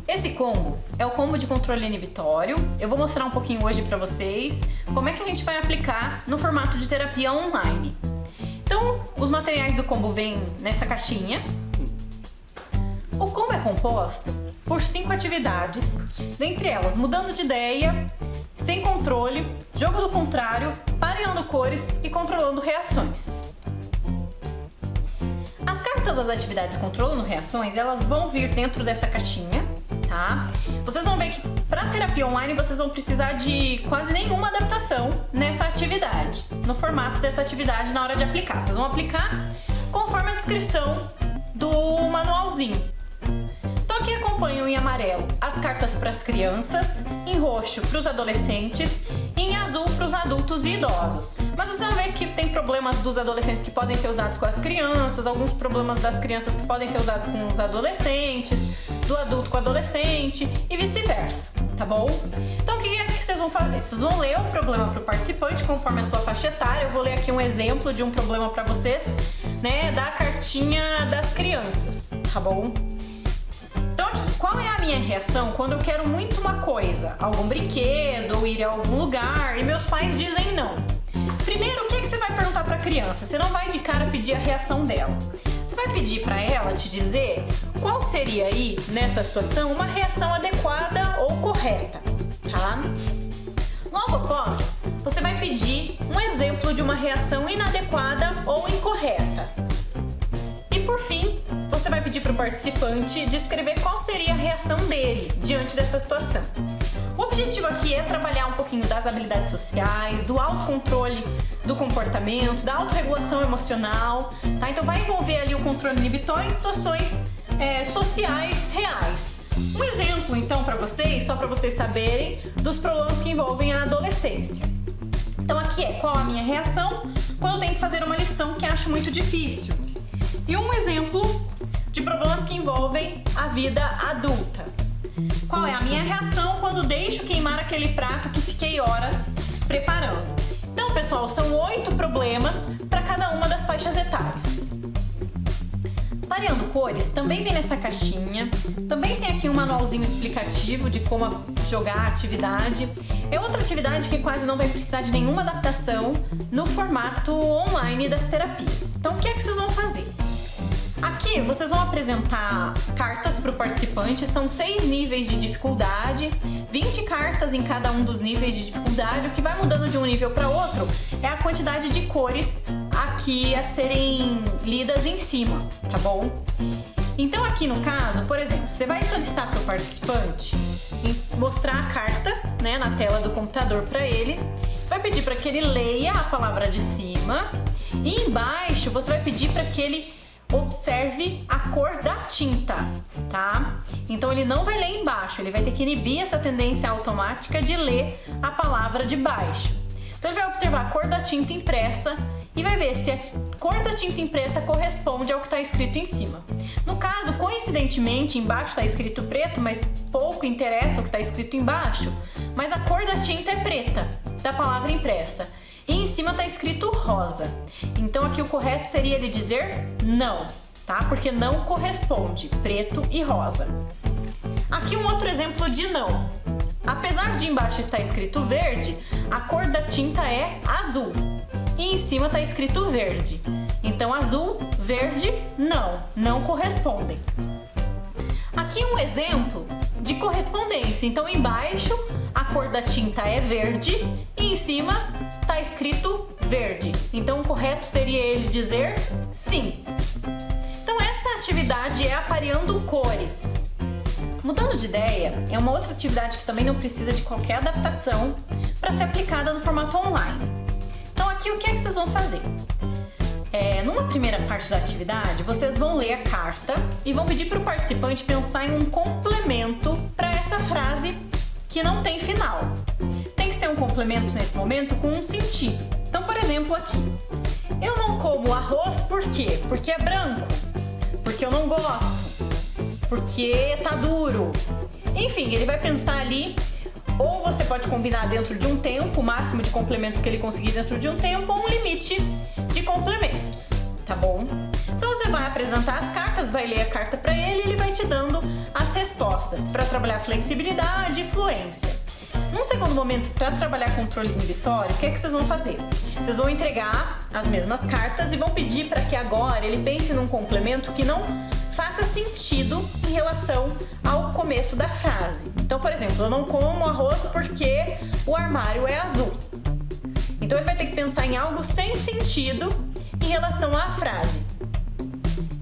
Esse combo é o combo de controle inibitório. Eu vou mostrar um pouquinho hoje para vocês como é que a gente vai aplicar no formato de terapia online. Então, os materiais do combo vêm nessa caixinha. O combo é composto por 5 atividades, dentre elas mudando de ideia, sem controle, jogo do contrário, pareando cores e controlando reações. As cartas das atividades controlando reações, elas vão vir dentro dessa caixinha, tá? Vocês vão ver que para terapia online vocês vão precisar de quase nenhuma adaptação nessa atividade, no formato dessa atividade na hora de aplicar. Vocês vão aplicar conforme a descrição do manualzinho. Então aqui acompanham em amarelo as cartas para as crianças, em roxo para os adolescentes e em azul para os adultos e idosos. Mas vocês vão ver que tem problemas dos adolescentes que podem ser usados com as crianças, alguns problemas das crianças que podem ser usados com os adolescentes, do adulto com o adolescente e vice-versa, tá bom? Então o que é que vocês vão fazer? Vocês vão ler o problema para o participante conforme a sua faixa etária. Eu vou ler aqui um exemplo de um problema para vocês, né, da cartinha das crianças, tá bom? Então aqui, qual é a minha reação quando eu quero muito uma coisa, algum brinquedo ou ir a algum lugar e meus pais dizem não? Primeiro, o que você vai perguntar para a criança? Você não vai de cara pedir a reação dela. Você vai pedir para ela te dizer qual seria aí, nessa situação, uma reação adequada ou correta, tá? Logo após, você vai pedir um exemplo de uma reação inadequada ou incorreta. E por fim, você vai pedir para o participante descrever qual seria a reação dele diante dessa situação. O objetivo aqui é trabalhar um pouquinho das habilidades sociais, do autocontrole do comportamento, da autorregulação emocional, tá? Então vai envolver ali o controle inibitório em situações sociais reais. Um exemplo então para vocês, só para vocês saberem, dos problemas que envolvem a adolescência. Então aqui é qual a minha reação quando eu tenho que fazer uma lição que acho muito difícil. E um exemplo de problemas que envolvem a vida adulta. Qual é a minha reação quando deixo queimar aquele prato que fiquei horas preparando? Então, pessoal, são 8 problemas para cada uma das faixas etárias. Pareando cores também vem nessa caixinha. Também tem aqui um manualzinho explicativo de como jogar a atividade. É outra atividade que quase não vai precisar de nenhuma adaptação no formato online das terapias. Então, o que é que vocês vão fazer? Aqui vocês vão apresentar cartas para o participante, são 6 níveis de dificuldade, 20 cartas em cada um dos níveis de dificuldade. O que vai mudando de um nível para outro é a quantidade de cores aqui a serem lidas em cima, tá bom? Então aqui no caso, por exemplo, você vai solicitar para o participante mostrar a carta, né, na tela do computador para ele, vai pedir para que ele leia a palavra de cima e embaixo você vai pedir para que ele observe a cor da tinta, tá? Então ele não vai ler embaixo, ele vai ter que inibir essa tendência automática de ler a palavra de baixo. Então ele vai observar a cor da tinta impressa e vai ver se a cor da tinta impressa corresponde ao que está escrito em cima. No caso, coincidentemente, embaixo está escrito preto, mas pouco interessa o que está escrito embaixo, mas a cor da tinta é preta, da palavra impressa. E em cima está escrito rosa. Então aqui o correto seria ele dizer não, tá? Porque não corresponde, preto e rosa. Aqui um outro exemplo de não. Apesar de embaixo estar escrito verde, a cor da tinta é azul. E em cima está escrito verde. Então azul, verde, não correspondem. Aqui um exemplo de correspondência. Então embaixo a cor da tinta é verde e em cima está escrito verde. Então o correto seria ele dizer sim. Então essa atividade é apareando cores. Mudando de ideia, é uma outra atividade que também não precisa de qualquer adaptação para ser aplicada no formato online. Então aqui o que é que vocês vão fazer? Numa primeira parte da atividade, vocês vão ler a carta e vão pedir para o participante pensar em um complemento para essa frase que não tem final. Tem que ser um complemento nesse momento com um sentido. Então, por exemplo, aqui. Eu não como arroz por quê? Porque é branco. Porque eu não gosto. Porque tá duro. Enfim, ele vai pensar ali. Ou você pode combinar dentro de um tempo, o máximo de complementos que ele conseguir dentro de um tempo, ou um limite de complementos, tá bom? Então você vai apresentar as cartas, vai ler a carta para ele e ele vai te dando as respostas para trabalhar flexibilidade e fluência. Num segundo momento, para trabalhar controle inibitório, o que é que vocês vão fazer? Vocês vão entregar as mesmas cartas e vão pedir para que agora ele pense num complemento que não faça sentido em relação ao começo da frase. Então, por exemplo, eu não como arroz porque o armário é azul. Então ele vai ter que pensar em algo sem sentido em relação à frase.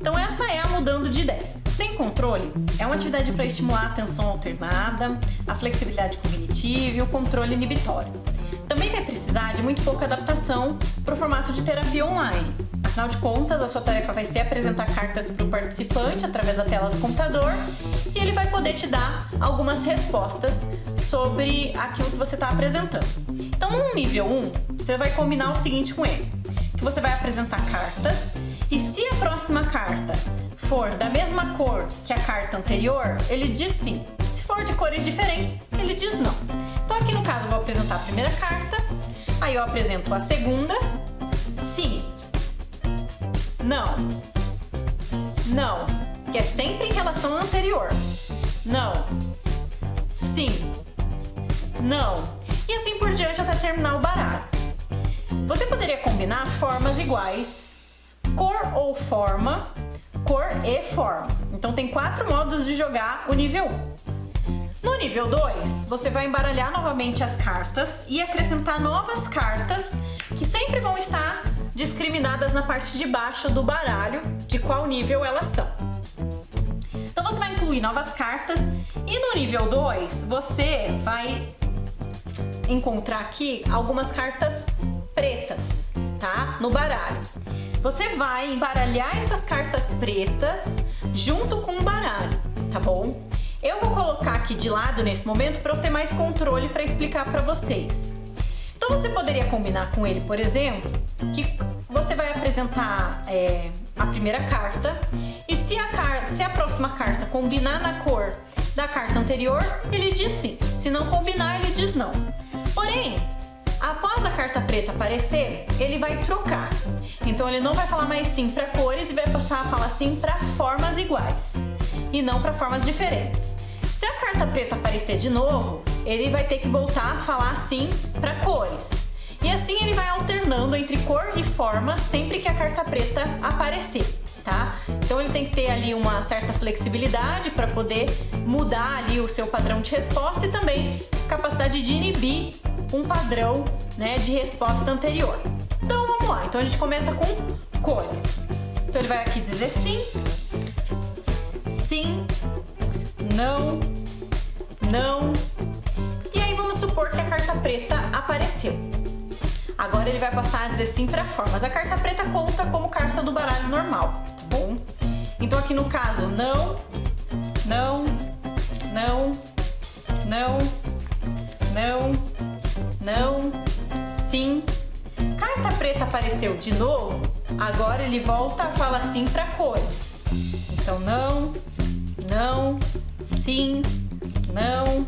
Então essa é a mudando de ideia. Sem controle é uma atividade para estimular a atenção alternada, a flexibilidade cognitiva e o controle inibitório. Também vai precisar de muito pouca adaptação para o formato de terapia online. Afinal de contas, a sua tarefa vai ser apresentar cartas para o participante através da tela do computador e ele vai poder te dar algumas respostas sobre aquilo que você está apresentando. Então, no nível 1, você vai combinar o seguinte com ele, que você vai apresentar cartas e se a próxima carta for da mesma cor que a carta anterior, ele diz sim. Se for de cores diferentes, ele diz não. Então aqui no caso eu vou apresentar a primeira carta, aí eu apresento a segunda, sim, não, não, que é sempre em relação ao anterior, não, sim, não, e assim por diante até terminar o baralho. Você poderia combinar formas iguais, cor ou forma, cor e forma. Então tem 4 modos de jogar o nível 1. No nível 2, você vai embaralhar novamente as cartas e acrescentar novas cartas que sempre vão estar discriminadas na parte de baixo do baralho, de qual nível elas são. Então você vai incluir novas cartas e no nível 2 você vai encontrar aqui algumas cartas pretas, tá? No baralho. Você vai embaralhar essas cartas pretas junto com o baralho, tá bom? Eu vou colocar aqui de lado nesse momento para eu ter mais controle para explicar para vocês. Então você poderia combinar com ele, por exemplo, que você vai apresentar a primeira carta e se a próxima carta combinar na cor da carta anterior, ele diz sim. Se não combinar, ele diz não. Porém, após a carta preta aparecer, ele vai trocar. Então ele não vai falar mais sim para cores e vai passar a falar sim para formas iguais e não para formas diferentes. Se a carta preta aparecer de novo, ele vai ter que voltar a falar sim para cores. E assim ele vai alternando entre cor e forma sempre que a carta preta aparecer, tá? Então ele tem que ter ali uma certa flexibilidade para poder mudar ali o seu padrão de resposta e também capacidade de inibir um padrão, né, de resposta anterior. Então vamos lá, então a gente começa com cores. Então ele vai aqui dizer sim, sim, não, não. E aí vamos supor que a carta preta apareceu. Agora ele vai passar a dizer sim para formas. A carta preta conta como carta do baralho normal, tá bom? Então aqui no caso não, não, não, não, não, não, sim. Carta preta apareceu de novo, agora ele volta a falar sim para cores. Então não, não, sim, não,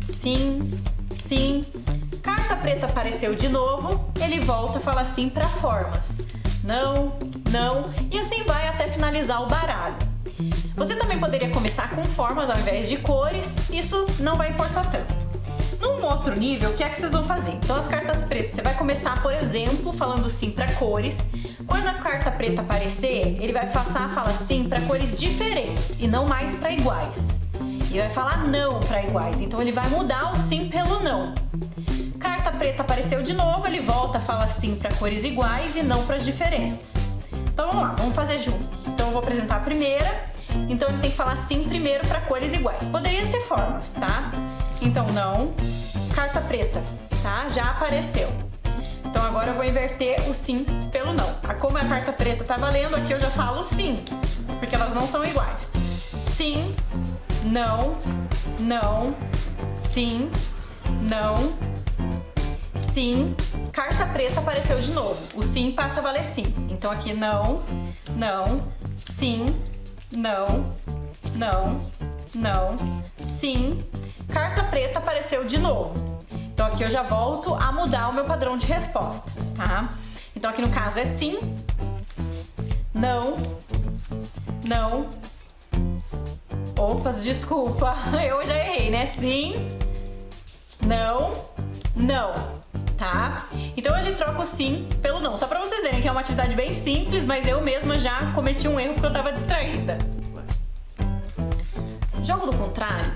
sim, sim. Carta preta apareceu de novo, ele volta a falar sim para formas. Não, não, e assim vai até finalizar o baralho. Você também poderia começar com formas ao invés de cores, isso não vai importar tanto. Num outro nível, o que é que vocês vão fazer? Então as cartas pretas, você vai começar, por exemplo, falando sim para cores. Quando a carta preta aparecer, ele vai passar a falar sim para cores diferentes e não mais para iguais. E vai falar não para iguais, então ele vai mudar o sim pelo não. Carta preta apareceu de novo, ele volta a falar sim para cores iguais e não para as diferentes. Então vamos lá, vamos fazer juntos. Então eu vou apresentar a primeira, então ele tem que falar sim primeiro para cores iguais. Poderia ser formas, tá? Então não, carta preta, tá? Já apareceu. Então agora eu vou inverter o sim pelo não. Como a carta preta tá valendo, aqui eu já falo sim, porque elas não são iguais. Sim, não, não, sim, não, sim. Carta preta apareceu de novo. O sim passa a valer sim. Então aqui não, não, sim, não, não, não, sim. Carta preta apareceu de novo. Então aqui eu já volto a mudar o meu padrão de resposta, tá? Então aqui no caso é sim, não, não, Opas, desculpa, eu já errei, né? Sim, não, não, tá? Então ele troca o sim pelo não. Só pra vocês verem que é uma atividade bem simples, mas eu mesma já cometi um erro porque eu tava distraída. Jogo do contrário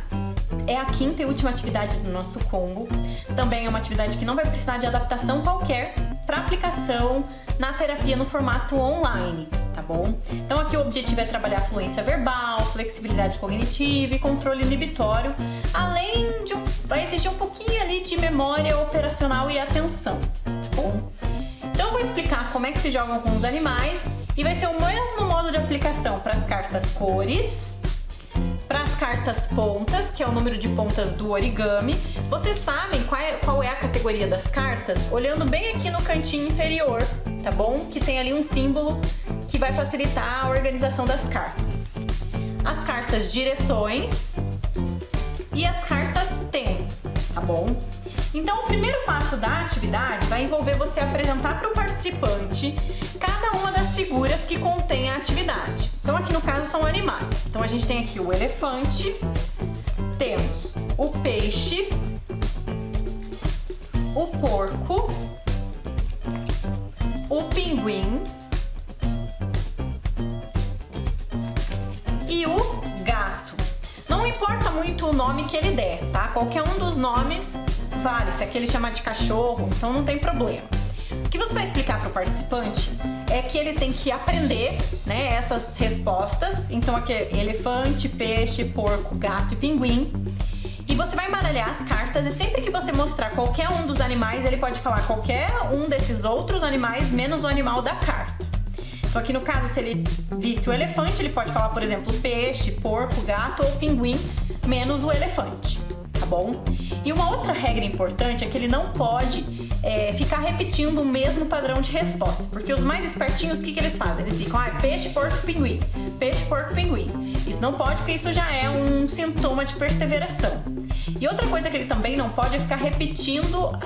é a quinta e última atividade do nosso combo. Também é uma atividade que não vai precisar de adaptação qualquer para aplicação na terapia no formato online, tá bom? Então aqui o objetivo é trabalhar fluência verbal, flexibilidade cognitiva e controle inibitório, além de vai exigir um pouquinho ali de memória operacional e atenção, tá bom? Então eu vou explicar como é que se jogam com os animais e vai ser o mesmo modo de aplicação para as cartas cores, para as cartas pontas, que é o número de pontas do origami. Vocês sabem qual é a categoria das cartas? Olhando bem aqui no cantinho inferior, tá bom? Que tem ali um símbolo que vai facilitar a organização das cartas. As cartas direções e as cartas tempo, tá bom? Então, o primeiro passo da atividade vai envolver você apresentar para o participante cada uma das figuras que contém a atividade. Então, aqui no caso são animais. Então, a gente tem aqui o elefante, temos o peixe, o porco, o pinguim e o gato. Não importa muito o nome que ele der, tá? Qualquer um dos nomes vale. Se aquele chamar de cachorro, então não tem problema. O que você vai explicar para o participante é que ele tem que aprender, né, essas respostas. Então aqui é elefante, peixe, porco, gato e pinguim. E você vai embaralhar as cartas e sempre que você mostrar qualquer um dos animais, ele pode falar qualquer um desses outros animais menos o animal da carta. Então aqui no caso, se ele visse o elefante, ele pode falar, por exemplo, peixe, porco, gato ou pinguim menos o elefante, tá bom? E uma outra regra importante é que ele não pode ficar repetindo o mesmo padrão de resposta, porque os mais espertinhos, o que eles fazem? Eles ficam, peixe, porco, pinguim, peixe, porco, pinguim. Isso não pode, porque isso já é um sintoma de perseveração. E outra coisa que ele também não pode é ficar repetindo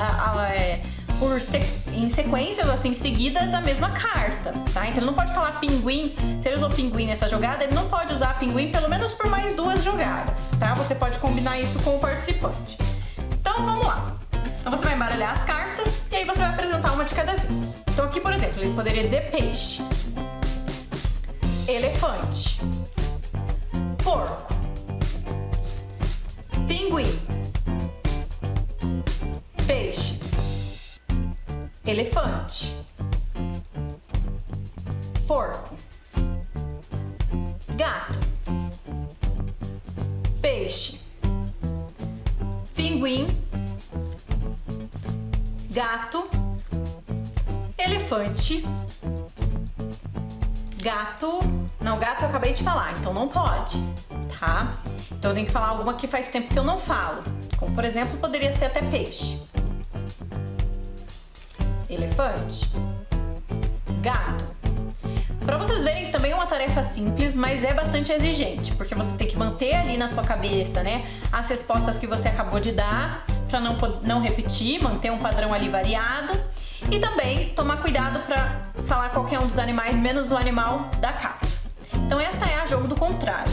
em sequências assim seguidas a mesma carta, tá? Então ele não pode falar pinguim, se ele usou pinguim nessa jogada, ele não pode usar pinguim pelo menos por mais 2 jogadas, tá? Você pode combinar isso com o participante. Então vamos lá. Então você vai embaralhar as cartas e aí você vai apresentar uma de cada vez. Então aqui, por exemplo, ele poderia dizer peixe, elefante, porco, pinguim, peixe, elefante, porco, gato, peixe, pinguim, gato, elefante, gato... Não, gato eu acabei de falar, então não pode, tá? Então eu tenho que falar alguma que faz tempo que eu não falo. Como, por exemplo, poderia ser até peixe. Elefante, gato. Para vocês verem que também é uma tarefa simples, mas é bastante exigente, porque você tem que manter ali na sua cabeça, né, as respostas que você acabou de dar, para não repetir, manter um padrão ali variado, e também tomar cuidado para falar qualquer um dos animais menos o animal da capa. Então essa é a jogo do contrário.